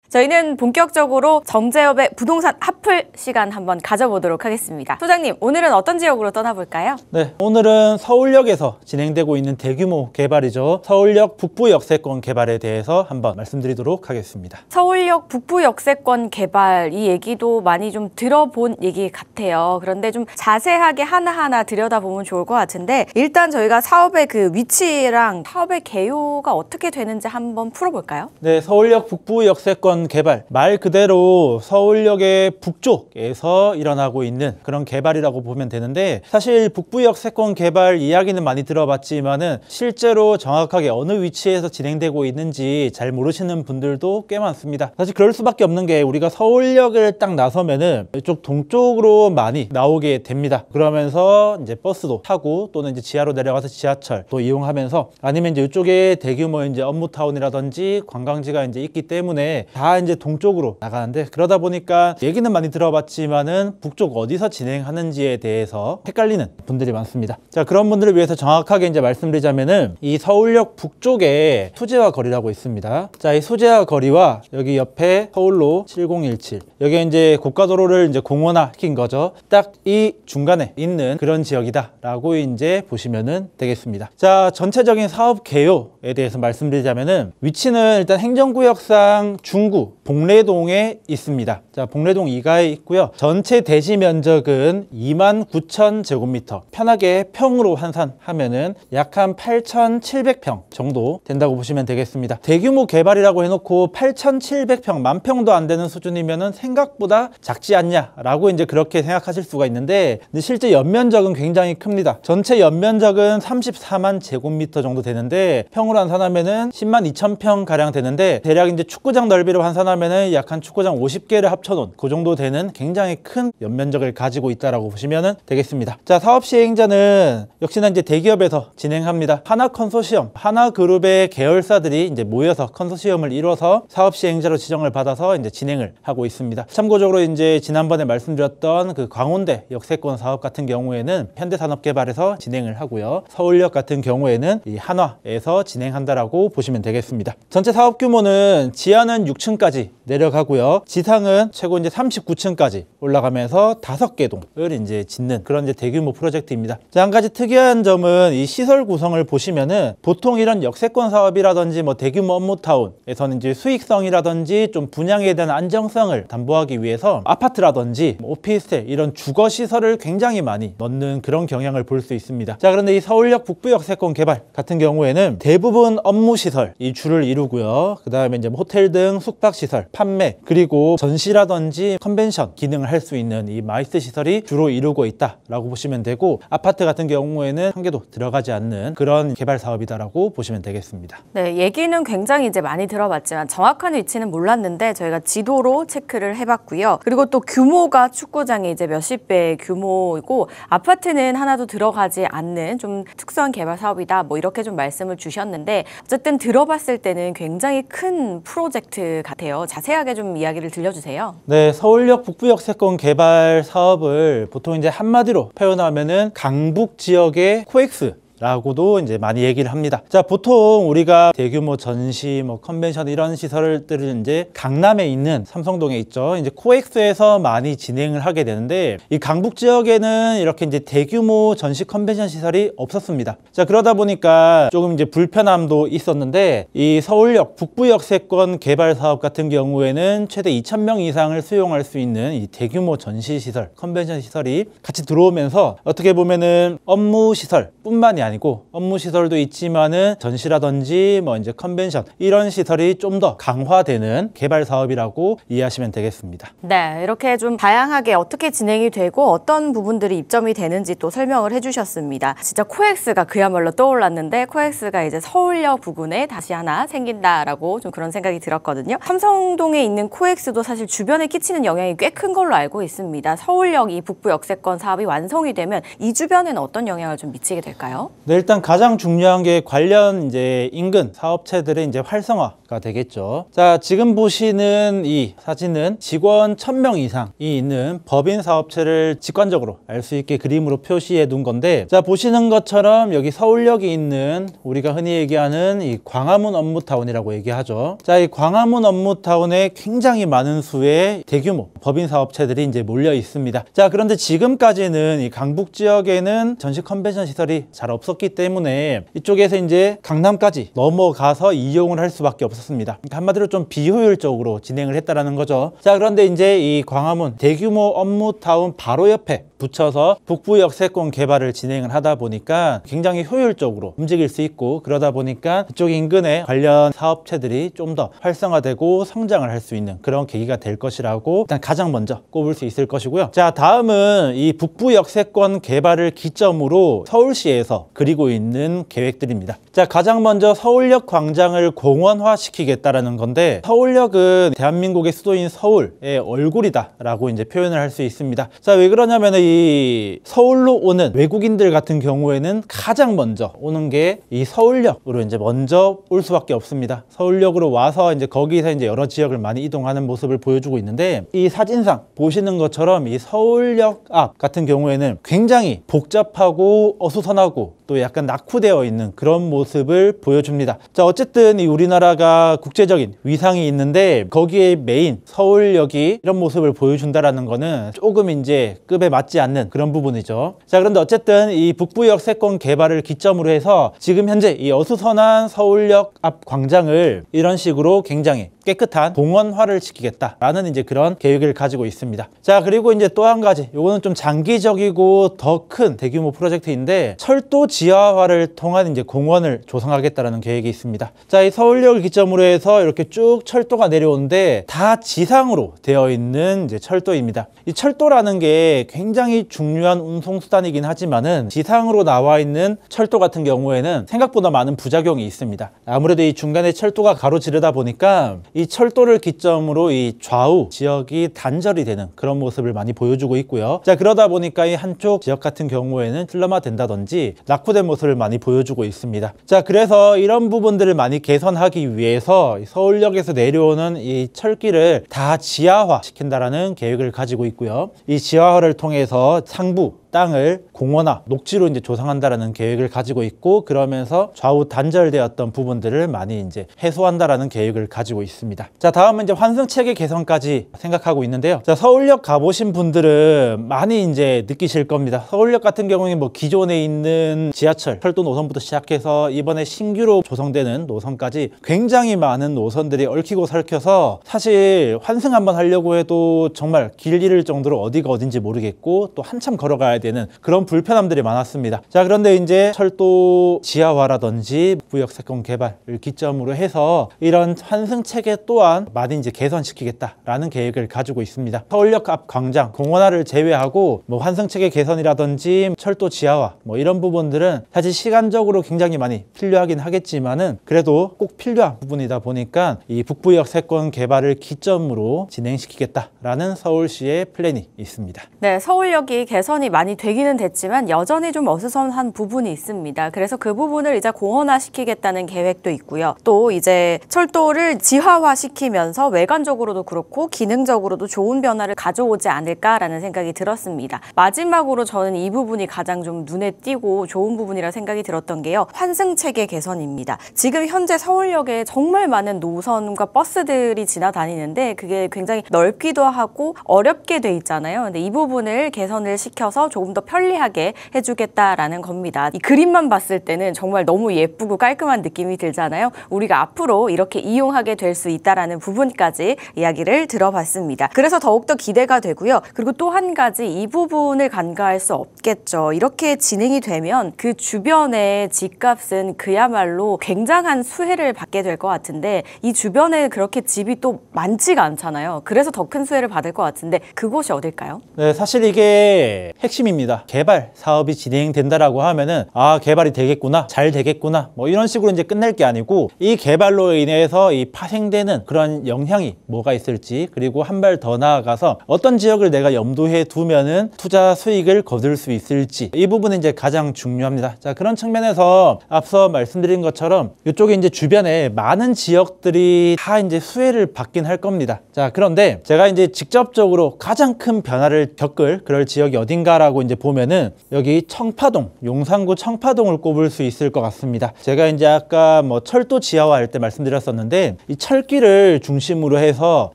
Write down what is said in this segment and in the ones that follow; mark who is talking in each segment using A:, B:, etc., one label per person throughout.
A: 저희는 본격적으로 정재협의 부동산 핫플 시간 한번 가져보도록 하겠습니다. 소장님, 오늘은 어떤 지역으로 떠나볼까요?
B: 네, 오늘은 서울역에서 진행되고 있는 대규모 개발이죠. 서울역 북부 역세권 개발에 대해서 한번 말씀드리도록 하겠습니다.
A: 서울역 북부 역세권 개발, 이 얘기도 많이 좀 들어본 얘기 같아요. 그런데 좀 자세하게 하나하나 들여다보면 좋을 것 같은데, 일단 저희가 사업의 그 위치랑 사업의 개요가 어떻게 되는지 한번 풀어볼까요?
B: 네, 서울역 북부 역세권 개발, 말 그대로 서울역의 북쪽에서 일어나고 있는 그런 개발이라고 보면 되는데, 사실 북부 역세권 개발 이야기는 많이 들어봤지만은 실제로 정확하게 어느 위치에서 진행되고 있는지 잘 모르시는 분들도 꽤 많습니다. 사실 그럴 수밖에 없는 게, 우리가 서울역을 딱 나서면은 이쪽 동쪽으로 많이 나오게 됩니다. 그러면서 이제 버스도 타고 또는 이제 지하로 내려가서 지하철 또 이용하면서, 아니면 이제 이쪽에 대규모 이제 업무타운이라든지 관광지가 이제 있기 때문에 다 이제 동쪽으로 나가는데, 그러다 보니까 얘기는 많이 들어봤지만은 북쪽 어디서 진행하는지에 대해서 헷갈리는 분들이 많습니다. 자, 그런 분들을 위해서 정확하게 이제 말씀드리자면은, 이 서울역 북쪽에 수제화 거리라고 있습니다. 자, 이 수제화 거리와 여기 옆에 서울로 7017, 여기 이제 고가도로를 이제 공원화 시킨 거죠. 딱 이 중간에 있는 그런 지역이다 라고 이제 보시면은 되겠습니다. 자, 전체적인 사업 개요에 대해서 말씀드리자면은, 위치는 일단 행정구역상 중구 봉래동에 있습니다. 자, 봉래동 2가에 있고요. 전체 대지 면적은 29,000제곱미터, 편하게 평으로 환산하면은 약 한 8,700평 정도 된다고 보시면 되겠습니다. 대규모 개발이라고 해놓고 8,700평, 만평도 안 되는 수준이면은 생각보다 작지 않냐라고 이제 그렇게 생각하실 수가 있는데, 실제 연면적은 굉장히 큽니다. 전체 연면적은 34만 제곱미터 정도 되는데, 평으로 환산하면은 10만 2,000평 가량 되는데, 대략 이제 축구장 넓이로 환산하면은 약 한 축구장 50개를 합쳐놓은 그 정도 되는 굉장히 큰 연면적을 가지고 있다라고 보시면 되겠습니다. 자, 사업 시행자는 역시나 이제 대기업에서 진행합니다. 하나 컨소시엄, 하나 그룹의 계열사들이 이제 모여서 컨소시엄을 이뤄서 사업 시행자로 지정을 받아서 이제 진행을 하고 있습니다. 참고적으로 이제 지난번에 말씀드렸던 그 광운대 역세권 사업 같은 경우에는 현대산업개발에서 진행을 하고요. 서울역 같은 경우에는 이 한화에서 진행한다라고 보시면 되겠습니다. 전체 사업 규모는 지하는 6층까지 내려가고요. 지상은 최고 이제 39층까지 올라가면서 5개 동을 이제 짓는 그런 이제 대규모 프로젝트입니다. 자, 한 가지 특이한 점은 이 시설 구성을 보시면은, 보통 이런 역세권 사업이라든지 뭐 대규모 업무타운에서는 이제 수익성이라든지 좀 분양에 대한 안정성을 담보하기 위해서 아파트라든지 오피스텔, 이런 주거 시설을 굉장히 많이 넣는 그런 경향을 볼 수 있습니다. 자, 그런데 이 서울역 북부 역세권 개발 같은 경우에는 대부분 업무 시설이 주를 이루고요. 그 다음에 이제 호텔 등 숙박 시설, 판매, 그리고 전시라든지 컨벤션 기능을 할 수 있는 이 마이스 시설이 주로 이루고 있다라고 보시면 되고, 아파트 같은 경우에는 한 개도 들어가지 않는 그런 개발 사업이다라고 보시면 되겠습니다.
A: 네, 얘기는 굉장히 이제 많이 들어봤지만 정확한 위치는 몰랐는데 저희가 지도로 체크를 해봤고요. 그리고 또 규모가 축구장이 이제 몇십 배의 규모이고, 아파트는 하나도 들어가지 않는 좀 특수한 개발 사업이다, 뭐 이렇게 좀 말씀을 주셨는데, 어쨌든 들어봤을 때는 굉장히 큰 프로젝트 같아요. 자세하게 좀 이야기를 들려주세요.
B: 네, 서울역 북부 역세권 개발 사업을 보통 이제 한마디로 표현하면은 강북 지역의 코엑스 라고도 이제 많이 얘기를 합니다. 자, 보통 우리가 대규모 전시, 뭐 컨벤션 이런 시설들을 이제 강남에 있는 삼성동에 있죠. 이제 코엑스에서 많이 진행을 하게 되는데, 이 강북 지역에는 이렇게 이제 대규모 전시 컨벤션 시설이 없었습니다. 자, 그러다 보니까 조금 이제 불편함도 있었는데, 이 서울역 북부 역세권 개발 사업 같은 경우에는 최대 2,000명 이상을 수용할 수 있는 이 대규모 전시 시설, 컨벤션 시설이 같이 들어오면서, 어떻게 보면은 업무 시설 뿐만이 아니고 업무 시설도 있지만은 전시라든지 뭐 이제 컨벤션, 이런 시설이 좀 더 강화되는 개발 사업이라고 이해하시면 되겠습니다.
A: 네, 이렇게 좀 다양하게 어떻게 진행이 되고 어떤 부분들이 입점이 되는지 또 설명을 해주셨습니다. 진짜 코엑스가 그야말로 떠올랐는데, 코엑스가 이제 서울역 부근에 다시 하나 생긴다라고 좀 그런 생각이 들었거든요. 삼성동에 있는 코엑스도 사실 주변에 끼치는 영향이 꽤 큰 걸로 알고 있습니다. 서울역 이 북부 역세권 사업이 완성이 되면 이 주변에는 어떤 영향을 좀 미치게 될까요?
B: 네, 일단 가장 중요한 게 관련 이제 인근 사업체들의 이제 활성화가 되겠죠. 자, 지금 보시는 이 사진은 직원 1000명 이상이 있는 법인 사업체를 직관적으로 알 수 있게 그림으로 표시해 둔 건데, 자, 보시는 것처럼 여기 서울역이 있는 우리가 흔히 얘기하는 이 광화문 업무타운이라고 얘기하죠. 자, 이 광화문 업무타운에 굉장히 많은 수의 대규모 법인 사업체들이 이제 몰려 있습니다. 자, 그런데 지금까지는 이 강북 지역에는 전시 컨벤션 시설이 잘 없었기 때문에 이쪽에서 이제 강남까지 넘어가서 이용을 할 수밖에 없었습니다. 그러니까 한마디로 좀 비효율적으로 진행을 했다라는 거죠. 자, 그런데 이제 이 광화문 대규모 업무타운 바로 옆에 붙여서 북부 역세권 개발을 진행을 하다 보니까 굉장히 효율적으로 움직일 수 있고, 그러다 보니까 이쪽 인근에 관련 사업체들이 좀 더 활성화되고 성장을 할 수 있는 그런 계기가 될 것이라고 일단 가장 먼저 꼽을 수 있을 것이고요. 자, 다음은 이 북부 역세권 개발을 기점으로 서울시에서 그리고 있는 계획들입니다. 자, 가장 먼저 서울역 광장을 공원화 시키겠다라는 건데, 서울역은 대한민국의 수도인 서울의 얼굴이다 라고 이제 표현을 할 수 있습니다. 자, 왜 그러냐면 이 서울로 오는 외국인들 같은 경우에는 가장 먼저 오는 게 이 서울역으로 이제 먼저 올 수밖에 없습니다. 서울역으로 와서 이제 거기서 이제 여러 지역을 많이 이동하는 모습을 보여주고 있는데, 이 사진상 보시는 것처럼 이 서울역 앞 같은 경우에는 굉장히 복잡하고 어수선하고 또 약간 낙후되어 있는 그런 모습을 보여줍니다. 자, 어쨌든 이 우리나라가 국제적인 위상이 있는데 거기에 메인 서울역이 이런 모습을 보여준다라는 거는 조금 이제 급에 맞지 않는 그런 부분이죠. 자, 그런데 어쨌든 이 북부 역세권 개발을 기점으로 해서 지금 현재 이 어수선한 서울역 앞 광장을 이런 식으로 굉장히 깨끗한 공원화를 시키겠다라는 이제 그런 계획을 가지고 있습니다. 자, 그리고 이제 또 한 가지, 요거는 좀 장기적이고 더 큰 대규모 프로젝트인데, 철도 지하화를 통한 이제 공원을 조성하겠다라는 계획이 있습니다. 자, 이 서울역을 기점으로 해서 이렇게 쭉 철도가 내려오는데 다 지상으로 되어 있는 이제 철도입니다. 이 철도라는 게 굉장히 중요한 운송수단이긴 하지만은 지상으로 나와 있는 철도 같은 경우에는 생각보다 많은 부작용이 있습니다. 아무래도 이 중간에 철도가 가로지르다 보니까 이 철도를 기점으로 이 좌우 지역이 단절이 되는 그런 모습을 많이 보여주고 있고요. 자, 그러다 보니까 이 한쪽 지역 같은 경우에는 슬럼화 된다든지 낙후된 모습을 많이 보여주고 있습니다. 자, 그래서 이런 부분들을 많이 개선하기 위해서 서울역에서 내려오는 이 철길을 다 지하화 시킨다라는 계획을 가지고 있고요. 이 지하화를 통해서 상부 땅을 공원화, 녹지로 이제 조성한다라는 계획을 가지고 있고, 그러면서 좌우 단절되었던 부분들을 많이 이제 해소한다라는 계획을 가지고 있습니다. 자, 다음은 이제 환승 체계 개선까지 생각하고 있는데요. 자, 서울역 가보신 분들은 많이 이제 느끼실 겁니다. 서울역 같은 경우에 뭐 기존에 있는 지하철, 철도 노선부터 시작해서 이번에 신규로 조성되는 노선까지 굉장히 많은 노선들이 얽히고 설켜서 사실 환승 한번 하려고 해도 정말 길 잃을 정도로 어디가 어딘지 모르겠고 또 한참 걸어가야 되는 그런 불편함들이 많았습니다. 자, 그런데 이제 철도 지하화라든지 북부 역세권 개발을 기점으로 해서 이런 환승 체계 또한 많이 이제 개선시키겠다라는 계획을 가지고 있습니다. 서울역 앞 광장 공원화를 제외하고 뭐 환승 체계 개선이라든지 철도 지하화 뭐 이런 부분들은 사실 시간적으로 굉장히 많이 필요하긴 하겠지만은 그래도 꼭 필요한 부분이다 보니까 이 북부 역세권 개발을 기점으로 진행시키겠다라는 서울시의 플랜이 있습니다.
A: 네, 서울역이 개선이 많이 되기는 됐지만 여전히 좀 어수선한 부분이 있습니다. 그래서 그 부분을 이제 공원화시키겠다는 계획도 있고요. 또 이제 철도를 지하화시키면서 외관적으로도 그렇고 기능적으로도 좋은 변화를 가져오지 않을까라는 생각이 들었습니다. 마지막으로 저는 이 부분이 가장 좀 눈에 띄고 좋은 부분이라 생각이 들었던 게요. 환승체계 개선입니다. 지금 현재 서울역에 정말 많은 노선과 버스들이 지나다니는데 그게 굉장히 넓기도 하고 어렵게 돼 있잖아요. 근데 이 부분을 개선을 시켜서 조금 더 편리하게 해주겠다라는 겁니다. 이 그림만 봤을 때는 정말 너무 예쁘고 깔끔한 느낌이 들잖아요. 우리가 앞으로 이렇게 이용하게 될 수 있다라는 부분까지 이야기를 들어봤습니다. 그래서 더욱더 기대가 되고요. 그리고 또 한 가지 이 부분을 간과할 수 없겠죠. 이렇게 진행이 되면 그 주변의 집값은 그야말로 굉장한 수혜를 받게 될 것 같은데 이 주변에 그렇게 집이 또 많지가 않잖아요. 그래서 더 큰 수혜를 받을 것 같은데 그곳이 어딜까요?
B: 네, 사실 이게 핵심 핵심입니다. 개발 사업이 진행된다라고 하면은 아, 개발이 되겠구나, 잘 되겠구나, 뭐 이런 식으로 이제 끝낼 게 아니고 이 개발로 인해서 이 파생되는 그런 영향이 뭐가 있을지, 그리고 한 발 더 나아가서 어떤 지역을 내가 염두에 두면은 투자 수익을 거둘 수 있을지, 이 부분이 이제 가장 중요합니다. 자, 그런 측면에서 앞서 말씀드린 것처럼 이쪽에 이제 주변에 많은 지역들이 다 이제 수혜를 받긴 할 겁니다. 자, 그런데 제가 이제 직접적으로 가장 큰 변화를 겪을 그럴 지역이 어딘가라고 이제 보면은 여기 청파동, 용산구 청파동을 꼽을 수 있을 것 같습니다. 제가 이제 아까 뭐 철도 지하화 할 때 말씀드렸었는데 이 철길을 중심으로 해서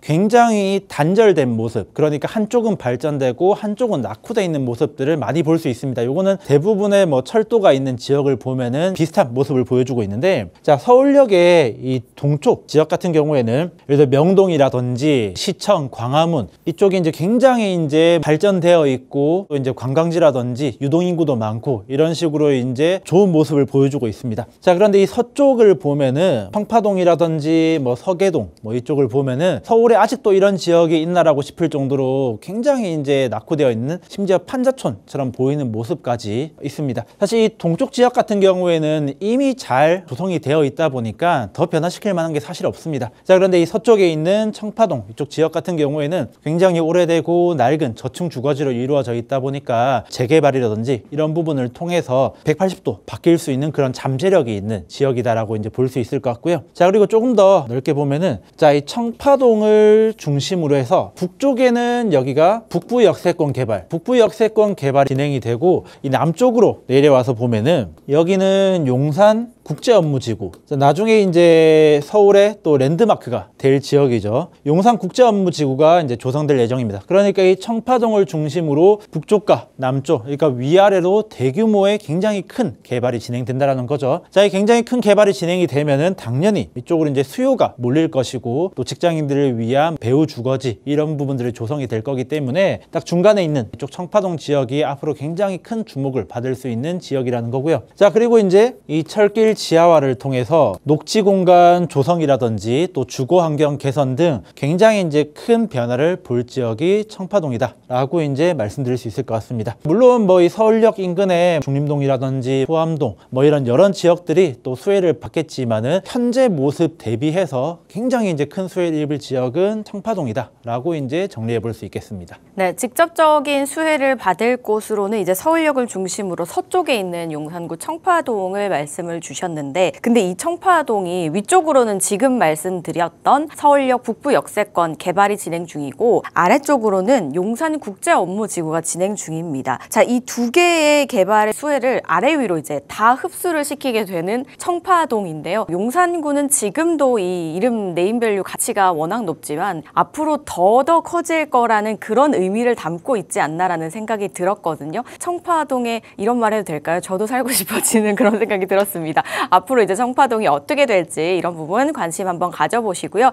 B: 굉장히 단절된 모습, 그러니까 한쪽은 발전되고 한쪽은 낙후되어 있는 모습들을 많이 볼 수 있습니다. 요거는 대부분의 뭐 철도가 있는 지역을 보면은 비슷한 모습을 보여주고 있는데, 자, 서울역의 이 동쪽 지역 같은 경우에는 예를 들어 명동이라든지 시청, 광화문 이쪽이 이제 굉장히 이제 발전되어 있고 또 이제 관광지라든지 유동인구도 많고 이런 식으로 이제 좋은 모습을 보여주고 있습니다. 자, 그런데 이 서쪽을 보면은 청파동이라든지 뭐 서계동 뭐 이쪽을 보면은 서울에 아직도 이런 지역이 있나라고 싶을 정도로 굉장히 이제 낙후되어 있는, 심지어 판자촌처럼 보이는 모습까지 있습니다. 사실 이 동쪽 지역 같은 경우에는 이미 잘 조성이 되어 있다 보니까 더 변화시킬 만한 게 사실 없습니다. 자, 그런데 이 서쪽에 있는 청파동 이쪽 지역 같은 경우에는 굉장히 오래되고 낡은 저층 주거지로 이루어져 있다 보니까 재개발이라든지 이런 부분을 통해서 180도 바뀔 수 있는 그런 잠재력이 있는 지역이다라고 이제 볼 수 있을 것 같고요. 자, 그리고 조금 더 넓게 보면은 자, 이 청파동을 중심으로 해서 북쪽에는 여기가 북부 역세권 개발 진행이 되고, 이 남쪽으로 내려와서 보면은 여기는 용산 국제업무지구, 나중에 이제 서울의 또 랜드마크가 될 지역이죠. 용산 국제업무지구가 이제 조성될 예정입니다. 그러니까 이 청파동을 중심으로 북쪽과 남쪽, 그러니까 위아래로 대규모의 굉장히 큰 개발이 진행된다라는 거죠. 자, 이 굉장히 큰 개발이 진행이 되면은 당연히 이쪽으로 이제 수요가 몰릴 것이고 또 직장인들을 위한 배후 주거지 이런 부분들이 조성이 될 거기 때문에 딱 중간에 있는 이쪽 청파동 지역이 앞으로 굉장히 큰 주목을 받을 수 있는 지역이라는 거고요. 자, 그리고 이제 이 철길 지하화를 통해서 녹지 공간 조성이라든지 또 주거 환경 개선 등 굉장히 이제 큰 변화를 볼 지역이 청파동이다라고 이제 말씀드릴 수 있을 것 같습니다. 물론 뭐 이 서울역 인근의 중림동이라든지 포암동 뭐 이런 여러 지역들이 또 수혜를 받겠지만은 현재 모습 대비해서 굉장히 이제 큰 수혜를 입을 지역은 청파동이다라고 이제 정리해 볼 수 있겠습니다.
A: 네, 직접적인 수혜를 받을 곳으로는 이제 서울역을 중심으로 서쪽에 있는 용산구 청파동을 말씀을 주셨는데, 근데 이 청파동이 위쪽으로는 지금 말씀드렸던 서울역 북부 역세권 개발이 진행 중이고 아래쪽으로는 용산국제업무지구가 진행 중입니다. 자, 이 두 개의 개발의 수혜를 아래 위로 이제 다 흡수를 시키게 되는 청파동인데요. 용산구는 지금도 이 이름 네임밸류 가치가 워낙 높지만 앞으로 더 커질 거라는 그런 의미를 담고 있지 않나라는 생각이 들었거든요. 청파동에 이런 말 해도 될까요? 저도 살고 싶어지는 그런 생각이 들었습니다. 앞으로 이제 청파동이 어떻게 될지 이런 부분 관심 한번 가져보시고요.